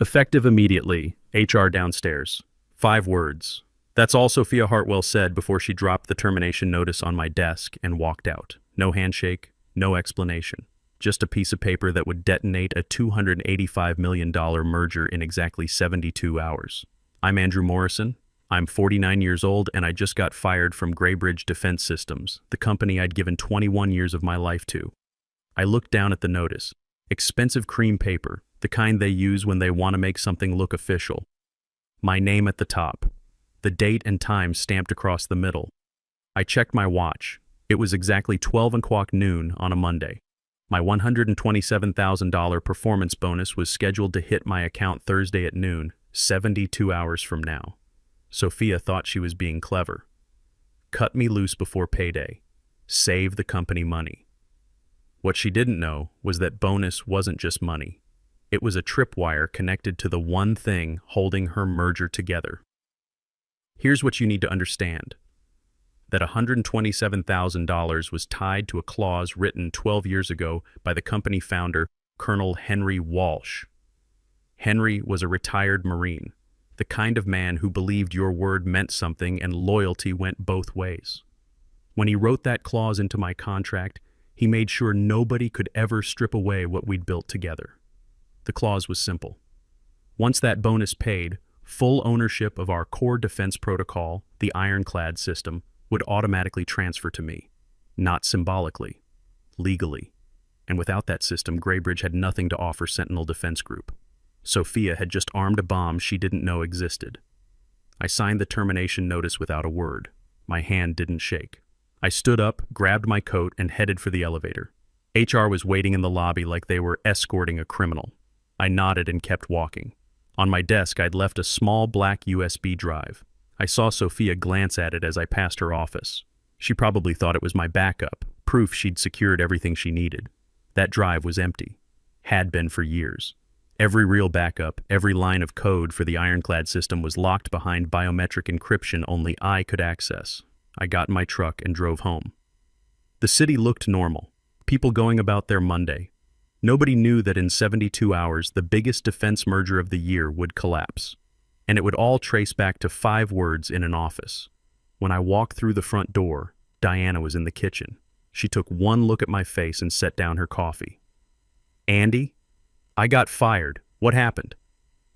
Effective immediately. HR downstairs. 5 words. That's all Sophia Hartwell said before she dropped the termination notice on my desk and walked out. No handshake, no explanation. Just a piece of paper that would detonate a $285 million merger in exactly 72 hours. I'm Andrew Morrison. I'm 49 years old and I just got fired from Graybridge Defense Systems, the company I'd given 21 years of my life to. I looked down at the notice. Expensive cream paper, the kind they use when they want to make something look official. My name at the top. The date and time stamped across the middle. I checked my watch. It was exactly 12 o'clock noon on a Monday. My $127,000 performance bonus was scheduled to hit my account Thursday at noon, 72 hours from now. Sophia thought she was being clever. Cut me loose before payday. Save the company money. What she didn't know was that bonus wasn't just money. It was a tripwire connected to the one thing holding her merger together. Here's what you need to understand. That $127,000 was tied to a clause written 12 years ago by the company founder, Colonel Henry Walsh. Henry was a retired Marine, the kind of man who believed your word meant something and loyalty went both ways. When he wrote that clause into my contract, he made sure nobody could ever strip away what we'd built together. The clause was simple. Once that bonus paid, full ownership of our core defense protocol, the ironclad system, would automatically transfer to me. Not symbolically, legally. And without that system, Graybridge had nothing to offer Sentinel Defense Group. Sophia had just armed a bomb she didn't know existed. I signed the termination notice without a word. My hand didn't shake. I stood up, grabbed my coat, and headed for the elevator. HR was waiting in the lobby like they were escorting a criminal. I nodded and kept walking. On my desk, I'd left a small black USB drive. I saw Sophia glance at it as I passed her office. She probably thought it was my backup, proof she'd secured everything she needed. That drive was empty. Had been for years. Every real backup, every line of code for the ironclad system was locked behind biometric encryption only I could access. I got in my truck and drove home. The city looked normal. People going about their Monday. Nobody knew that in 72 hours, the biggest defense merger of the year would collapse. And it would all trace back to 5 words in an office. When I walked through the front door, Diana was in the kitchen. She took one look at my face and set down her coffee. "Andy, I got fired. What happened?"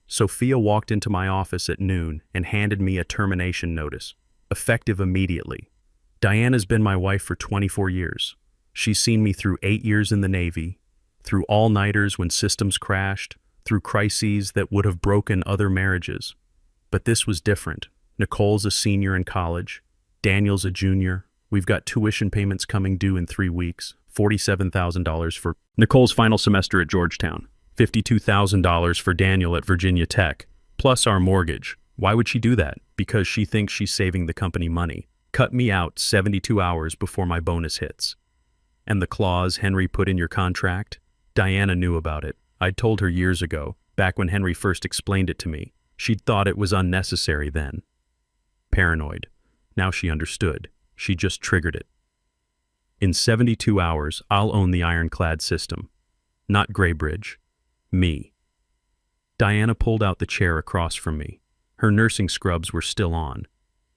Sophia walked into my office at noon and handed me a termination notice, effective immediately. Diana's been my wife for 24 years. She's seen me through 8 years in the Navy, through all-nighters when systems crashed, through crises that would have broken other marriages. But this was different. Nicole's a senior in college. Daniel's a junior. We've got tuition payments coming due in 3 weeks. $47,000 for Nicole's final semester at Georgetown. $52,000 for Daniel at Virginia Tech. Plus our mortgage. Why would she do that? Because she thinks she's saving the company money. Cut me out 72 hours before my bonus hits. And the clause Henry put in your contract? Diana knew about it. I'd told her years ago, back when Henry first explained it to me. She'd thought it was unnecessary then. Paranoid. Now she understood. She just triggered it. In 72 hours, I'll own the ironclad system. Not Graybridge. Me. Diana pulled out the chair across from me. Her nursing scrubs were still on.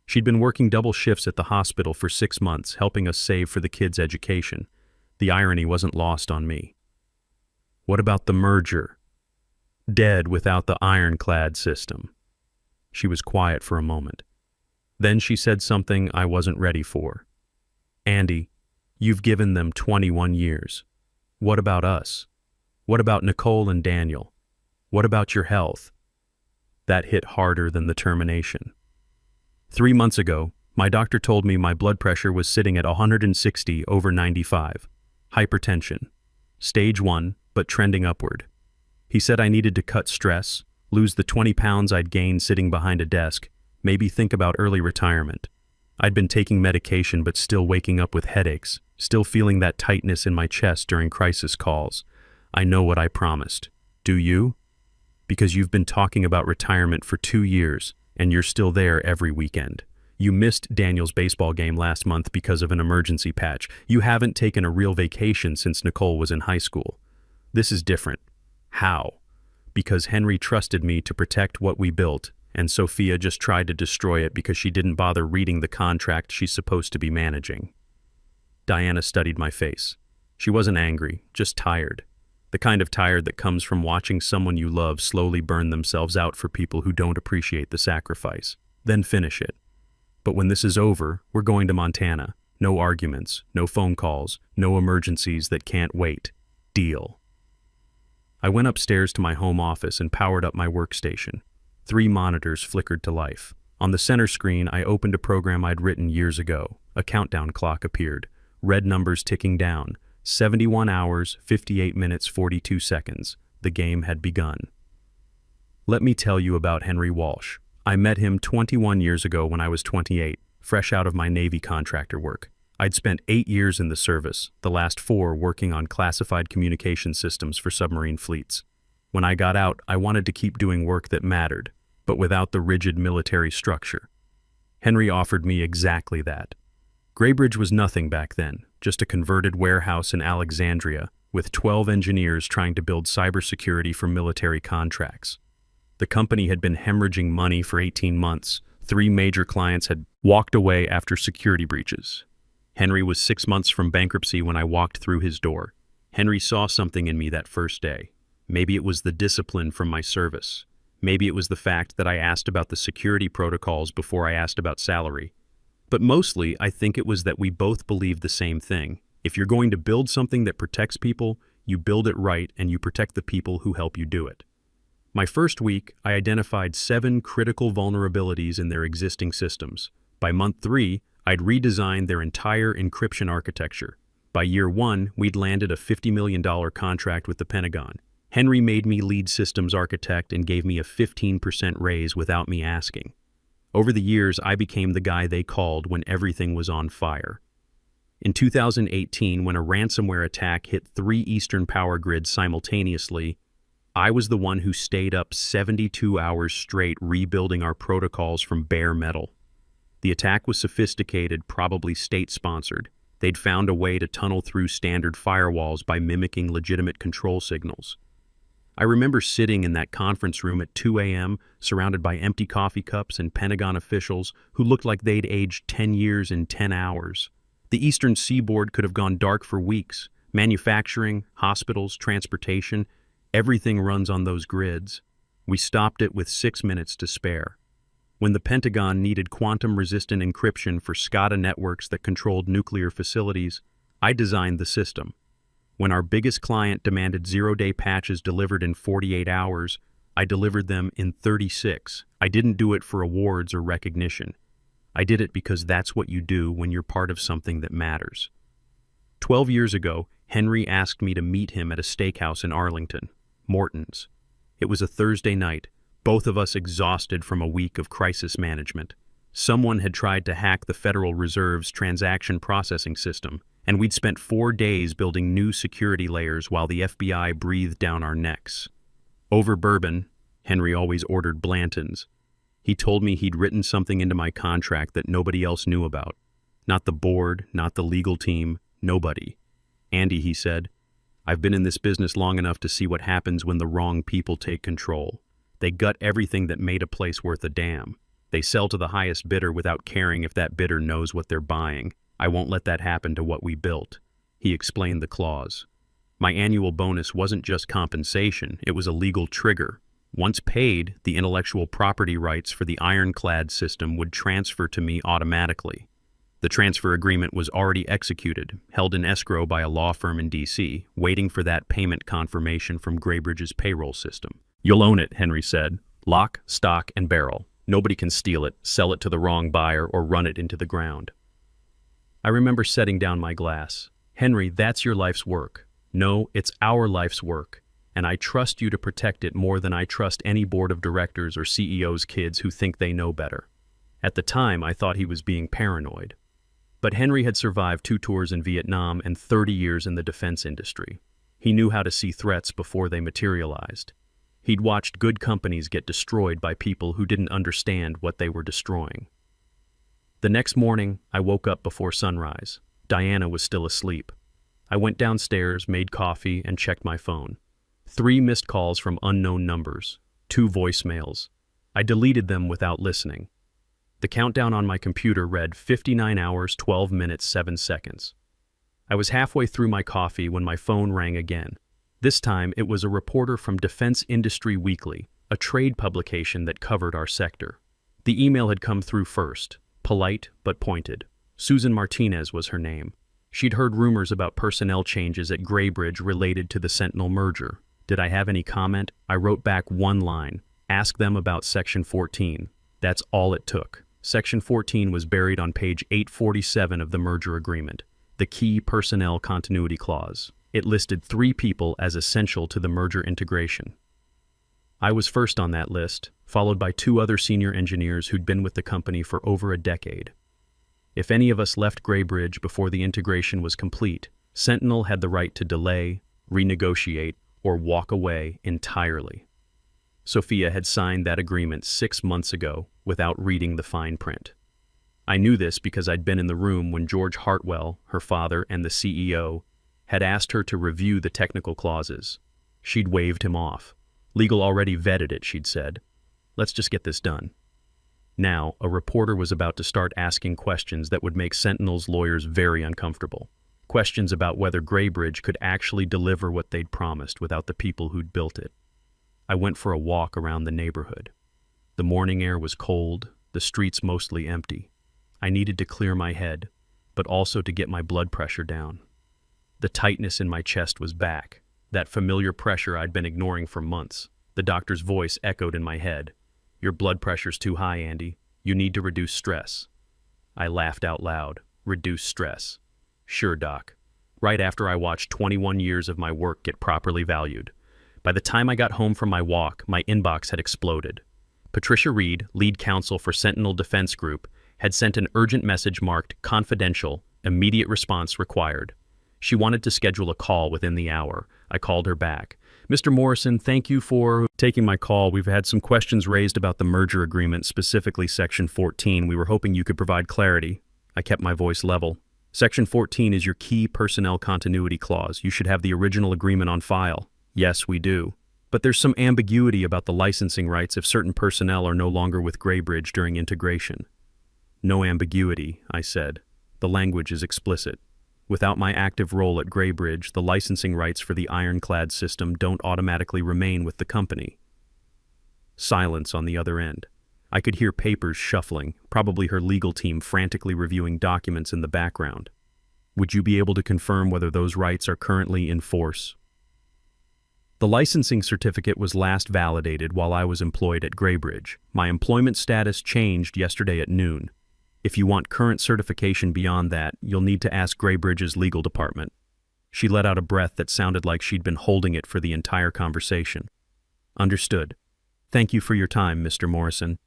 She'd been working double shifts at the hospital for 6 months, helping us save for the kids' education. The irony wasn't lost on me. What about the merger? Dead without the ironclad system. She was quiet for a moment. Then she said something I wasn't ready for. Andy, you've given them 21 years. What about us? What about Nicole and Daniel? What about your health? That hit harder than the termination. 3 months ago, my doctor told me my blood pressure was sitting at 160/95. Hypertension. Stage 1, but trending upward. He said I needed to cut stress, lose the 20 pounds I'd gained sitting behind a desk, maybe think about early retirement. I'd been taking medication but still waking up with headaches, still feeling that tightness in my chest during crisis calls. I know what I promised. Do you? Because you've been talking about retirement for 2 years, and you're still there every weekend. You missed Daniel's baseball game last month because of an emergency patch. You haven't taken a real vacation since Nicole was in high school. This is different. How? because Henry trusted me to protect what we built, and Sophia just tried to destroy it because she didn't bother reading the contract she's supposed to be managing. Diana studied my face. She wasn't angry, just tired. The kind of tired that comes from watching someone you love slowly burn themselves out for people who don't appreciate the sacrifice, then finish it. But when this is over, we're going to Montana. No arguments, no phone calls, no emergencies that can't wait. Deal. I went upstairs to my home office and powered up my workstation. 3 monitors flickered to life. On the center screen, I opened a program I'd written years ago. A countdown clock appeared. Red numbers ticking down. 71 hours, 58 minutes, 42 seconds. The game had begun. Let me tell you about Henry Walsh. I met him 21 years ago when I was 28, fresh out of my Navy contractor work. I'd spent 8 years in the service, the last 4 working on classified communication systems for submarine fleets. When I got out, I wanted to keep doing work that mattered, but without the rigid military structure. Henry offered me exactly that. Graybridge was nothing back then, just a converted warehouse in Alexandria with 12 engineers trying to build cybersecurity for military contracts. The company had been hemorrhaging money for 18 months. 3 major clients had walked away after security breaches. Henry was 6 months from bankruptcy when I walked through his door. Henry saw something in me that first day. Maybe it was the discipline from my service. Maybe it was the fact that I asked about the security protocols before I asked about salary. But mostly, I think it was that we both believed the same thing. If you're going to build something that protects people, you build it right and you protect the people who help you do it. My first week, I identified 7 critical vulnerabilities in their existing systems. By month 3, I'd redesigned their entire encryption architecture. By year 1, we'd landed a $50 million contract with the Pentagon. Henry made me lead systems architect and gave me a 15% raise without me asking. Over the years, I became the guy they called when everything was on fire. In 2018, when a ransomware attack hit 3 Eastern power grids simultaneously, I was the one who stayed up 72 hours straight rebuilding our protocols from bare metal. The attack was sophisticated, probably state-sponsored. They'd found a way to tunnel through standard firewalls by mimicking legitimate control signals. I remember sitting in that conference room at 2 a.m., surrounded by empty coffee cups and Pentagon officials who looked like they'd aged 10 years in 10 hours. The Eastern Seaboard could have gone dark for weeks. Manufacturing, hospitals, transportation, everything runs on those grids. We stopped it with 6 minutes to spare. When the Pentagon needed quantum-resistant encryption for SCADA networks that controlled nuclear facilities, I designed the system. When our biggest client demanded 0-day patches delivered in 48 hours, I delivered them in 36. I didn't do it for awards or recognition. I did it because that's what you do when you're part of something that matters. 12 years ago, Henry asked me to meet him at a steakhouse in Arlington, Morton's. It was a Thursday night, both of us exhausted from a week of crisis management. Someone had tried to hack the Federal Reserve's transaction processing system, and we'd spent 4 days building new security layers while the FBI breathed down our necks. Over bourbon, Henry always ordered Blanton's. He told me he'd written something into my contract that nobody else knew about. Not the board, not the legal team, nobody. Andy, he said, I've been in this business long enough to see what happens when the wrong people take control. They gut everything that made a place worth a damn. They sell to the highest bidder without caring if that bidder knows what they're buying. I won't let that happen to what we built. He explained the clause. My annual bonus wasn't just compensation, it was a legal trigger. Once paid, the intellectual property rights for the ironclad system would transfer to me automatically. The transfer agreement was already executed, held in escrow by a law firm in D.C., waiting for that payment confirmation from Graybridge's payroll system. You'll own it, Henry said. Lock, stock, and barrel. Nobody can steal it, sell it to the wrong buyer, or run it into the ground. I remember setting down my glass. Henry, that's your life's work. No, it's our life's work. And I trust you to protect it more than I trust any board of directors or CEO's kids who think they know better. At the time, I thought he was being paranoid. But Henry had survived 2 tours in Vietnam and 30 years in the defense industry. He knew how to see threats before they materialized. He'd watched good companies get destroyed by people who didn't understand what they were destroying. The next morning, I woke up before sunrise. Diana was still asleep. I went downstairs, made coffee, and checked my phone. 3 missed calls from unknown numbers, 2 voicemails. I deleted them without listening. The countdown on my computer read 59 hours, 12 minutes, 7 seconds. I was halfway through my coffee when my phone rang again. This time, it was a reporter from Defense Industry Weekly, a trade publication that covered our sector. The email had come through first, polite but pointed. Susan Martinez was her name. She'd heard rumors about personnel changes at Graybridge related to the Sentinel merger. Did I have any comment? I wrote back one line. Ask them about Section 14. That's all it took. Section 14 was buried on page 847 of the merger agreement, the key personnel continuity clause. It listed 3 people as essential to the merger integration. I was first on that list, followed by 2 other senior engineers who'd been with the company for over a decade. If any of us left Graybridge before the integration was complete, Sentinel had the right to delay, renegotiate, or walk away entirely. Sophia had signed that agreement 6 months ago without reading the fine print. I knew this because I'd been in the room when George Hartwell, her father, and the CEO had asked her to review the technical clauses. She'd waved him off. Legal already vetted it, she'd said. Let's just get this done. Now, a reporter was about to start asking questions that would make Sentinel's lawyers very uncomfortable. Questions about whether Graybridge could actually deliver what they'd promised without the people who'd built it. I went for a walk around the neighborhood. The morning air was cold, the streets mostly empty. I needed to clear my head, but also to get my blood pressure down. The tightness in my chest was back, that familiar pressure I'd been ignoring for months. The doctor's voice echoed in my head. Your blood pressure's too high, Andy. You need to reduce stress. I laughed out loud. Reduce stress. Sure, Doc. Right after I watched 21 years of my work get properly valued. By the time I got home from my walk, my inbox had exploded. Patricia Reed, lead counsel for Sentinel Defense Group, had sent an urgent message marked confidential, immediate response required. She wanted to schedule a call within the hour. I called her back. Mr. Morrison, thank you for taking my call. We've had some questions raised about the merger agreement, specifically Section 14. We were hoping you could provide clarity. I kept my voice level. Section 14 is your key personnel continuity clause. You should have the original agreement on file. Yes, we do. But there's some ambiguity about the licensing rights if certain personnel are no longer with Graybridge during integration. No ambiguity, I said. The language is explicit. Without my active role at Graybridge, the licensing rights for the ironclad system don't automatically remain with the company. Silence on the other end. I could hear papers shuffling, probably her legal team frantically reviewing documents in the background. Would you be able to confirm whether those rights are currently in force? The licensing certificate was last validated while I was employed at Graybridge. My employment status changed yesterday at noon. If you want current certification beyond that, you'll need to ask Graybridge's legal department. She let out a breath that sounded like she'd been holding it for the entire conversation. Understood. Thank you for your time, Mr. Morrison.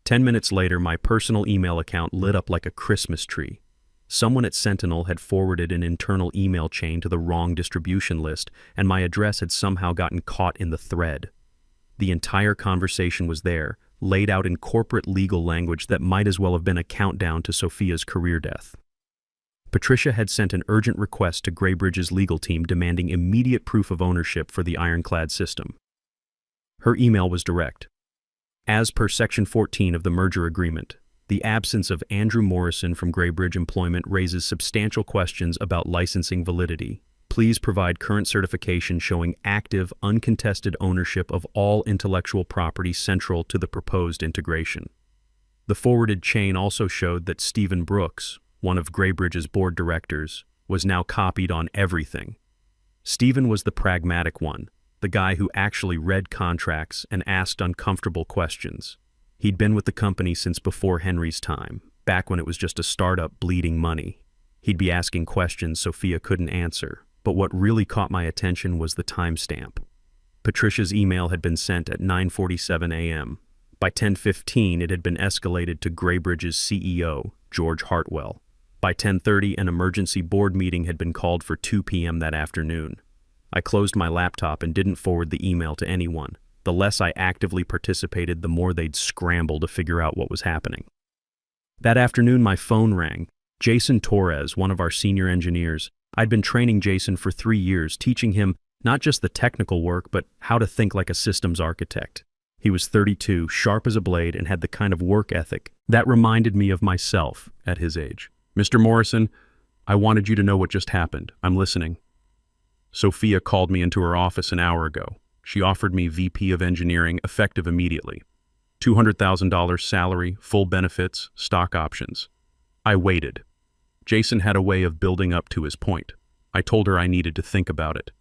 10 minutes later, my personal email account lit up like a Christmas tree. Someone at Sentinel had forwarded an internal email chain to the wrong distribution list, and my address had somehow gotten caught in the thread. The entire conversation was there, laid out in corporate legal language that might as well have been a countdown to Sophia's career death. Patricia had sent an urgent request to Graybridge's legal team demanding immediate proof of ownership for the ironclad system. Her email was direct. As per Section 14 of the merger agreement, the absence of Andrew Morrison from Graybridge employment raises substantial questions about licensing validity. Please provide current certification showing active, uncontested ownership of all intellectual property central to the proposed integration. The forwarded chain also showed that Stephen Brooks, one of Graybridge's board directors, was now copied on everything. Stephen was the pragmatic one, the guy who actually read contracts and asked uncomfortable questions. He'd been with the company since before Henry's time, back when it was just a startup bleeding money. He'd be asking questions Sophia couldn't answer. But what really caught my attention was the timestamp. Patricia's email had been sent at 9:47 a.m. By 10:15, it had been escalated to Graybridge's CEO, George Hartwell. By 10:30, an emergency board meeting had been called for 2 p.m. that afternoon. I closed my laptop and didn't forward the email to anyone. The less I actively participated, the more they'd scramble to figure out what was happening. That afternoon, my phone rang. Jason Torres, one of our senior engineers. I'd been training Jason for 3 years, teaching him Not just the technical work, but how to think like a systems architect. He was 32, sharp as a blade, and had the kind of work ethic that reminded me of myself at his age. "Mr. Morrison, I wanted you to know what just happened. I'm listening." Sophia called me into her office an hour ago. She offered me VP of Engineering, effective immediately. $200,000 salary, full benefits, stock options. I waited. Jason had a way of building up to his point. I told her I needed to think about it.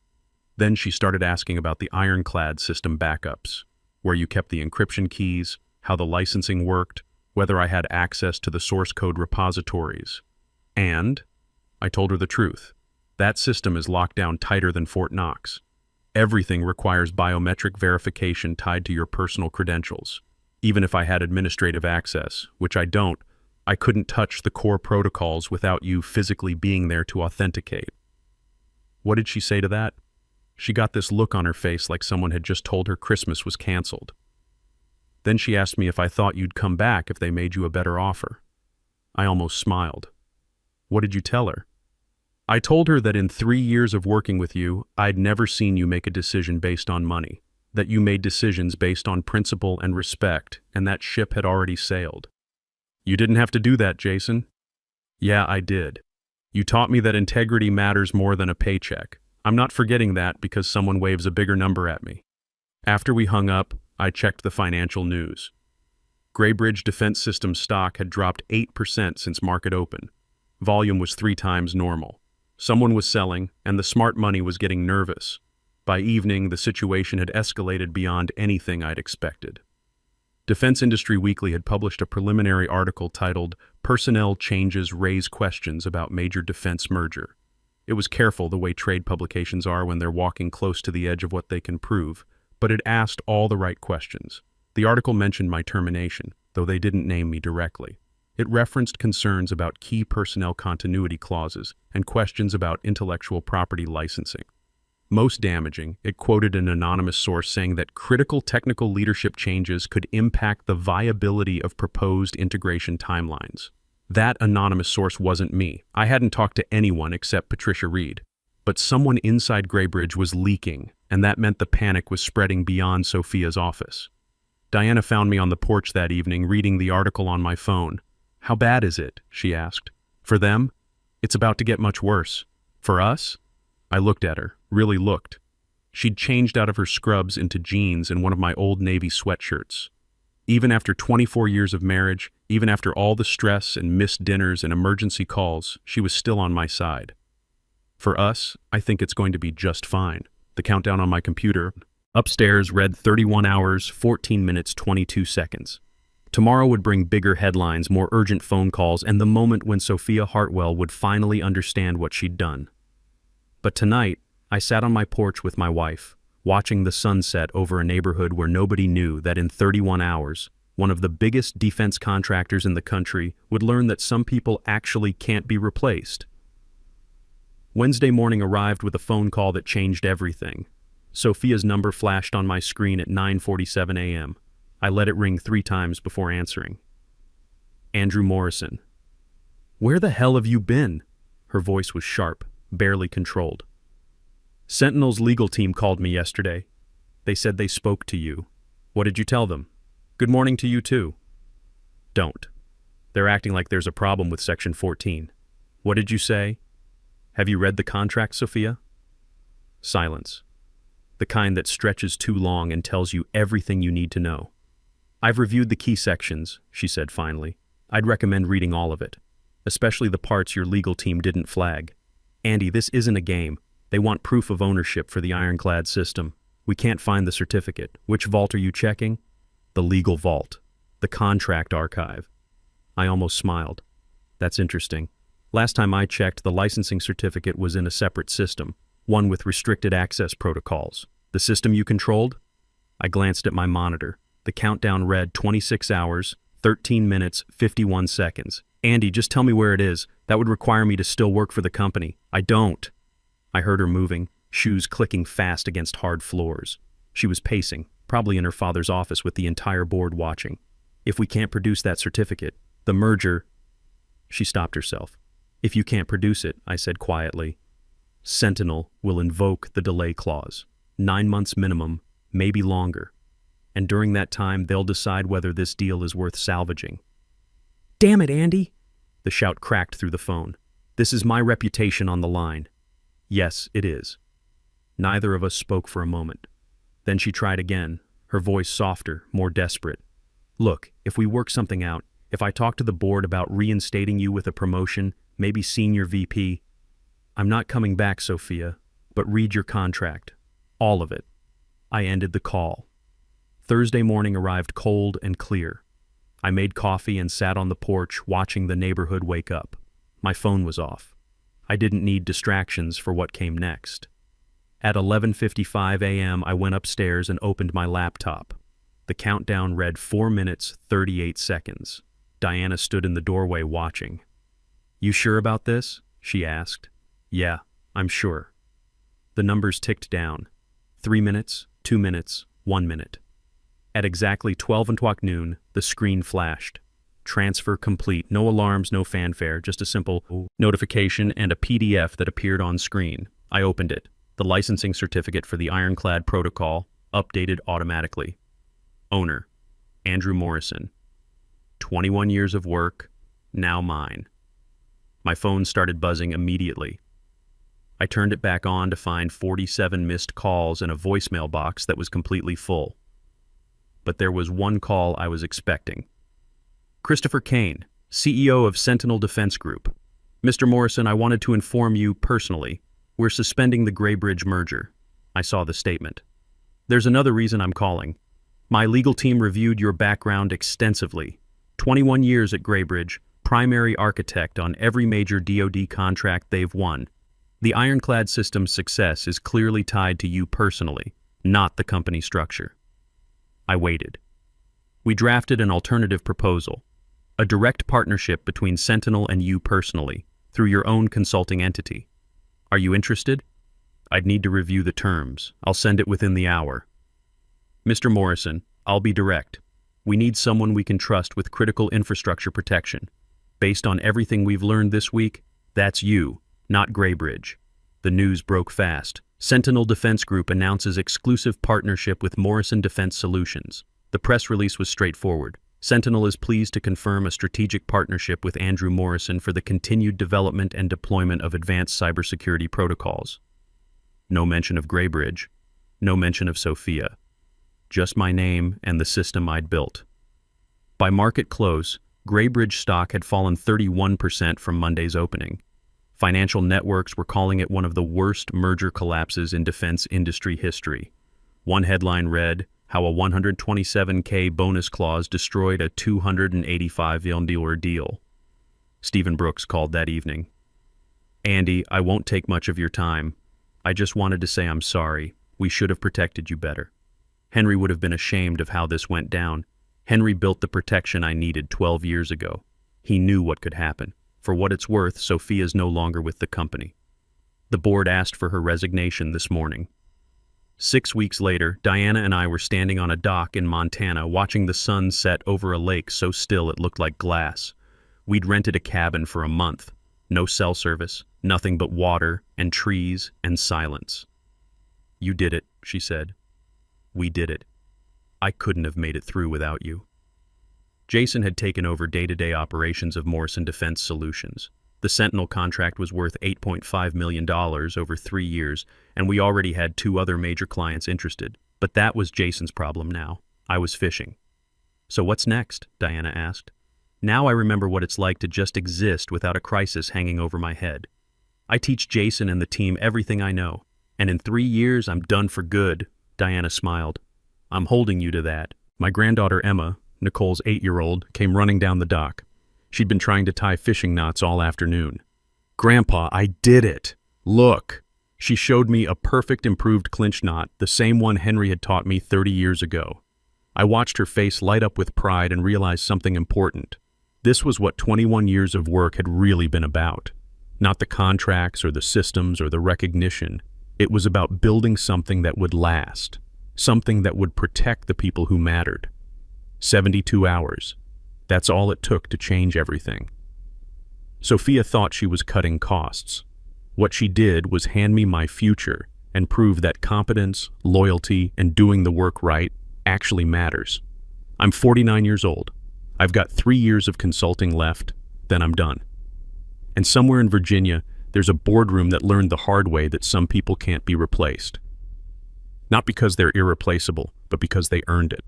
Then she started asking about the ironclad system backups, where you kept the encryption keys, how the licensing worked, whether I had access to the source code repositories. And I told her the truth. That system is locked down tighter than Fort Knox. Everything requires biometric verification tied to your personal credentials. Even if I had administrative access, which I don't, I couldn't touch the core protocols without you physically being there to authenticate. What did she say to that? She got this look on her face like someone had just told her Christmas was canceled. Then she asked me if I thought you'd come back if they made you a better offer. I almost smiled. What did you tell her? I told her that in 3 years of working with you, I'd never seen you make a decision based on money, that you made decisions based on principle and respect, and that ship had already sailed. You didn't have to do that, Jason. Yeah, I did. You taught me that integrity matters more than a paycheck. I'm not forgetting that because someone waves a bigger number at me. After we hung up, I checked the financial news. Graybridge Defense Systems stock had dropped 8% since market open. Volume was 3 times normal. Someone was selling, and the smart money was getting nervous. By evening, the situation had escalated beyond anything I'd expected. Defense Industry Weekly had published a preliminary article titled "Personnel Changes Raise Questions About Major Defense Merger." It was careful the way trade publications are when they're walking close to the edge of what they can prove, but it asked all the right questions. The article mentioned my termination, though they didn't name me directly. It referenced concerns about key personnel continuity clauses and questions about intellectual property licensing. Most damaging, it quoted an anonymous source saying that critical technical leadership changes could impact the viability of proposed integration timelines. That anonymous source wasn't me. I hadn't talked to anyone except Patricia Reed. But someone inside Graybridge was leaking, and that meant the panic was spreading beyond Sophia's office. Diana found me on the porch that evening reading the article on my phone. "How bad is it?" she asked. "For them? It's about to get much worse. For us?" I looked at her, really looked. She'd changed out of her scrubs into jeans and one of my old Navy sweatshirts. Even after 24 years of marriage, even after all the stress and missed dinners and emergency calls, she was still on my side. For us, I think it's going to be just fine. The countdown on my computer upstairs read 31 hours, 14 minutes, 22 seconds. Tomorrow would bring bigger headlines, more urgent phone calls, and the moment when Sophia Hartwell would finally understand what she'd done. But tonight, I sat on my porch with my wife, watching the sunset over a neighborhood where nobody knew that in 31 hours, one of the biggest defense contractors in the country would learn that some people actually can't be replaced. Wednesday morning arrived with a phone call that changed everything. Sophia's number flashed on my screen at 9:47 a.m. I let it ring 3 times before answering. Andrew Morrison. "Where the hell have you been?" Her voice was sharp, barely controlled. "Sentinel's legal team called me yesterday. They said they spoke to you. What did you tell them? Good morning to you too." "Don't. They're acting like there's a problem with Section 14. What did you say? Have you read the contract, Sophia?" Silence. The kind that stretches too long and tells you everything you need to know. "I've reviewed the key sections," she said finally. "I'd recommend reading all of it, especially the parts your legal team didn't flag. Andy, this isn't a game. They want proof of ownership for the ironclad system. We can't find the certificate. Which vault are you checking?" "The legal vault. The contract archive." I almost smiled. "That's interesting. Last time I checked, the licensing certificate was in a separate system, one with restricted access protocols. The system you controlled?" I glanced at my monitor. The countdown read 26 hours, 13 minutes, 51 seconds. "Andy, just tell me where it is. That would require me to still work for the company." "I don't." I heard her moving, shoes clicking fast against hard floors. She was pacing, probably in her father's office with the entire board watching. "If we can't produce that certificate, the merger—" She stopped herself. "If you can't produce it," I said quietly, Sentinel will invoke the delay clause. 9 months minimum, maybe longer. And during that time, they'll decide whether this deal is worth salvaging. Damn it, Andy! The shout cracked through the phone. This is my reputation on the line. Yes, it is. Neither of us spoke for a moment. Then she tried again, her voice softer, more desperate. Look, if we work something out, if I talk to the board about reinstating you with a promotion, maybe senior VP, I'm not coming back, Sophia, but read your contract. All of it. I ended the call. Thursday morning arrived cold and clear. I made coffee and sat on the porch watching the neighborhood wake up. My phone was off. I didn't need distractions for what came next. At 11:55 a.m., I went upstairs and opened my laptop. The countdown read 4 minutes, 38 seconds. Diana stood in the doorway watching. You sure about this? She asked. Yeah, I'm sure. The numbers ticked down. 3 minutes, 2 minutes, 1 minute. At exactly 12 o'clock noon, the screen flashed. Transfer complete. No alarms, no fanfare, just a simple notification and a PDF that appeared on screen. I opened it. The licensing certificate for the Ironclad protocol, updated automatically. Owner, Andrew Morrison. 21 years of work, now mine. My phone started buzzing immediately. I turned it back on to find 47 missed calls and a voicemail box that was completely full. But there was one call I was expecting. Christopher Kane, CEO of Sentinel Defense Group. Mr. Morrison, I wanted to inform you personally. We're suspending the Graybridge merger. I saw the statement. There's another reason I'm calling. My legal team reviewed your background extensively. 21 years at Graybridge, primary architect on every major DoD contract they've won. The Ironclad system's success is clearly tied to you personally, not the company structure. I waited. We drafted an alternative proposal, a direct partnership between Sentinel and you personally, through your own consulting entity. Are you interested? I'd need to review the terms. I'll send it within the hour. Mr. Morrison, I'll be direct. We need someone we can trust with critical infrastructure protection. Based on everything we've learned this week, that's you, not Graybridge. The news broke fast. Sentinel Defense Group announces exclusive partnership with Morrison Defense Solutions. The press release was straightforward. Sentinel is pleased to confirm a strategic partnership with Andrew Morrison for the continued development and deployment of advanced cybersecurity protocols. No mention of Graybridge. No mention of Sophia. Just my name and the system I'd built. By market close, Graybridge stock had fallen 31% from Monday's opening. Financial networks were calling it one of the worst merger collapses in defense industry history. One headline read, how a $127K bonus clause destroyed a $285 million deal. Stephen Brooks called that evening. Andy, I won't take much of your time. I just wanted to say I'm sorry. We should have protected you better. Henry would have been ashamed of how this went down. Henry built the protection I needed 12 years ago. He knew what could happen. For what it's worth, Sophia's no longer with the company. The board asked for her resignation this morning. 6 weeks later, Diana and I were standing on a dock in Montana watching the sun set over a lake so still it looked like glass. We'd rented a cabin for a month. No cell service, nothing but water and trees and silence. You did it, she said. We did it. I couldn't have made it through without you. Jason had taken over day-to-day operations of Morrison Defense Solutions. The Sentinel contract was worth $8.5 million over 3 years, and we already had 2 other major clients interested. But that was Jason's problem now. I was fishing. So what's next? Diana asked. Now I remember what it's like to just exist without a crisis hanging over my head. I teach Jason and the team everything I know, and in 3 years I'm done for good. Diana smiled. I'm holding you to that. My granddaughter Emma, Nicole's 8-year-old, came running down the dock. She'd been trying to tie fishing knots all afternoon. Grandpa, I did it! Look! She showed me a perfect improved clinch knot, the same one Henry had taught me 30 years ago. I watched her face light up with pride and realized something important. This was what 21 years of work had really been about. Not the contracts or the systems or the recognition. It was about building something that would last. Something that would protect the people who mattered. 72 hours. That's all it took to change everything. Sophia thought she was cutting costs. What she did was hand me my future and prove that competence, loyalty, and doing the work right actually matters. I'm 49 years old. I've got 3 years of consulting left, then I'm done. And somewhere in Virginia, there's a boardroom that learned the hard way that some people can't be replaced. Not because they're irreplaceable, but because they earned it.